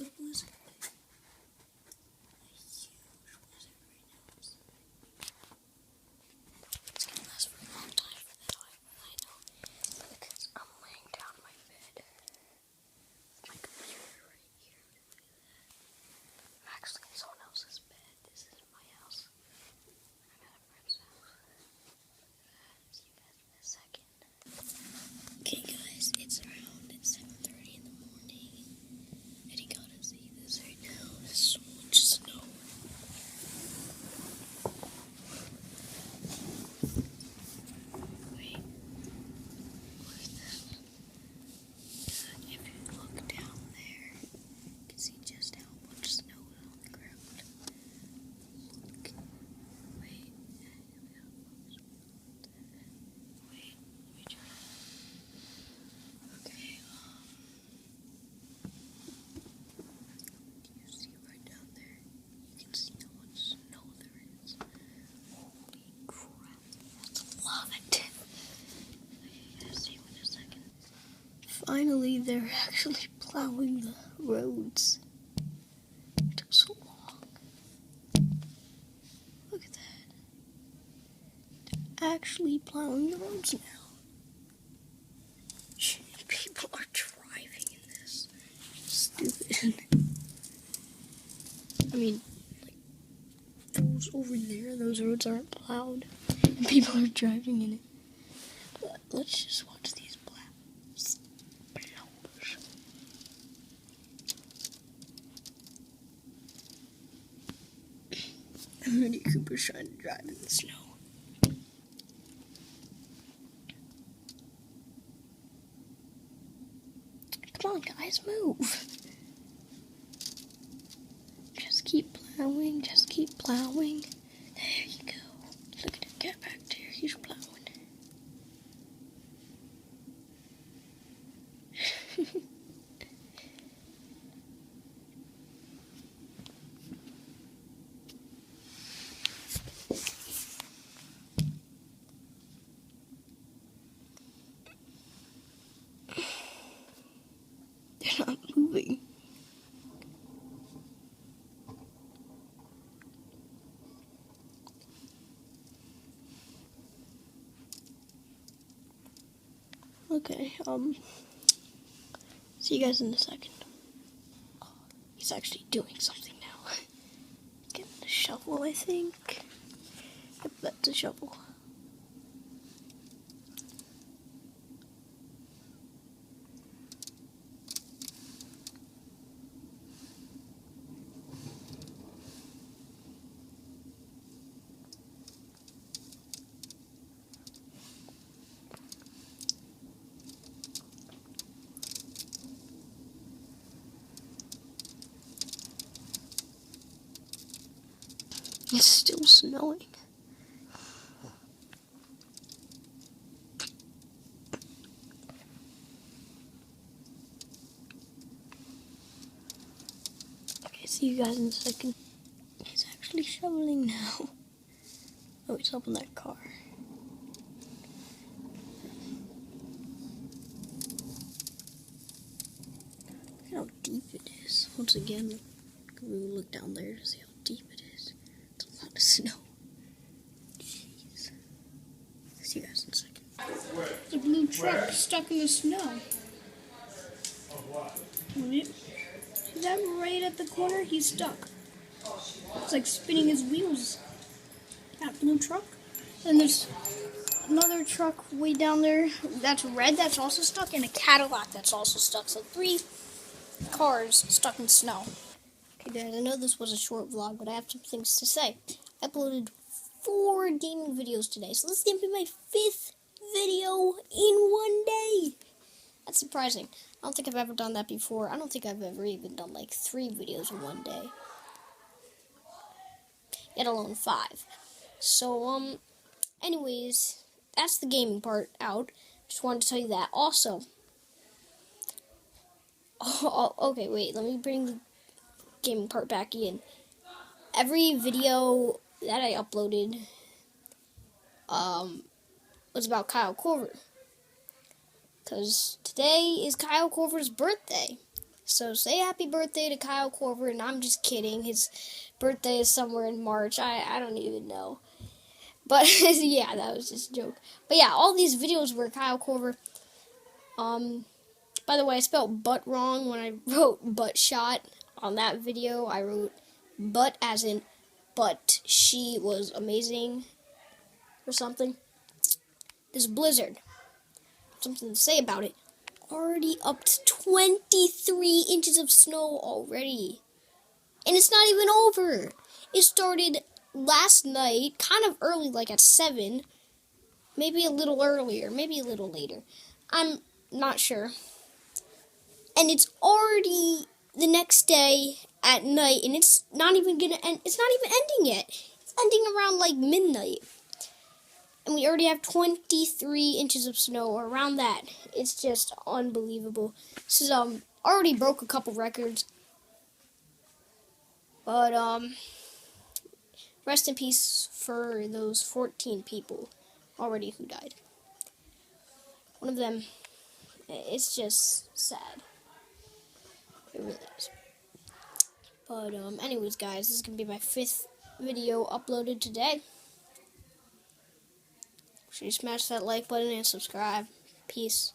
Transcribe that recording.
a blizzard. A huge blizzard right now. It's gonna last for a long time for that I know. Because I'm laying down in my bed. My computer right here. I'm actually in someone else's bed. This is my house. I'm at a friend's house. See you guys in a second. Okay guys, it's around 7:30 in the morning. And you gotta see this right now. There's so much snow. Wait. What is this? If you look down there, you can see just how much snow is on the ground. Look. Wait. Wait. Let me try. Okay. Do you see right down there? You can see how much snow there is. Holy crap. That's a lot. See you in a second. Finally, they're actually plowing the roads. It took so long. Look at that. They're actually plowing the roads now. People are driving in this. Stupid. I mean, like, those over there, those roads aren't plowed. And people are driving in it. But let's just watch these plows. Mini Cooper's trying to drive in the snow. Come on, guys, move. Just keep plowing, just keep plowing. There you go. Look at that cat back there, he's plowing. They're not moving. Okay, see you guys in a second. Oh, he's actually doing something now. Getting the shovel, I think. Yep, that's a shovel. It's still snowing. Okay, see you guys in a second. He's actually shoveling now. Oh, he's up in that car. Look at how deep it is. Once again, we look down there to see how deep it is. It's a lot of snow. Jeez. See you guys in a second. The blue truck stuck in the snow. See that right at the corner? He's stuck. It's like spinning his wheels. That blue truck. And there's another truck way down there that's red that's also stuck, and a Cadillac that's also stuck. So 3 cars stuck in snow. Okay guys, I know this was a short vlog, but I have some things to say. I uploaded 4 gaming videos today, so this is going to be my 5th video in one day. That's surprising. I don't think I've ever done that before. I don't think I've ever even done like 3 videos in one day. Let alone 5. So, anyways, that's the gaming part out. Just wanted to tell you that. Also, okay, wait, let me bring the gaming part back in. Every video that I uploaded, was about Kyle Korver. Because today is Kyle Korver's birthday. So say happy birthday to Kyle Korver, and I'm just kidding. His birthday is somewhere in March. I don't even know. But yeah, that was just a joke. But yeah, all these videos were Kyle Korver. By the way, I spelled butt wrong when I wrote butt shot on that video. I wrote butt as in but she was amazing or something. This blizzard, something to say about it. Already up to 23 inches of snow already. And it's not even over. It started last night, kind of early, like at 7. Maybe a little earlier, maybe a little later. I'm not sure. And it's already the next day at night, and it's not even gonna end. It's not even ending yet. It's ending around like midnight. And we already have 23 inches of snow, or around that. It's just unbelievable. This is already broke a couple records. But rest in peace for those 14 people already who died. One of them, it's just sad. It really is. But anyways, guys, this is gonna be my 5th video uploaded today. Make sure you smash that like button and subscribe. Peace.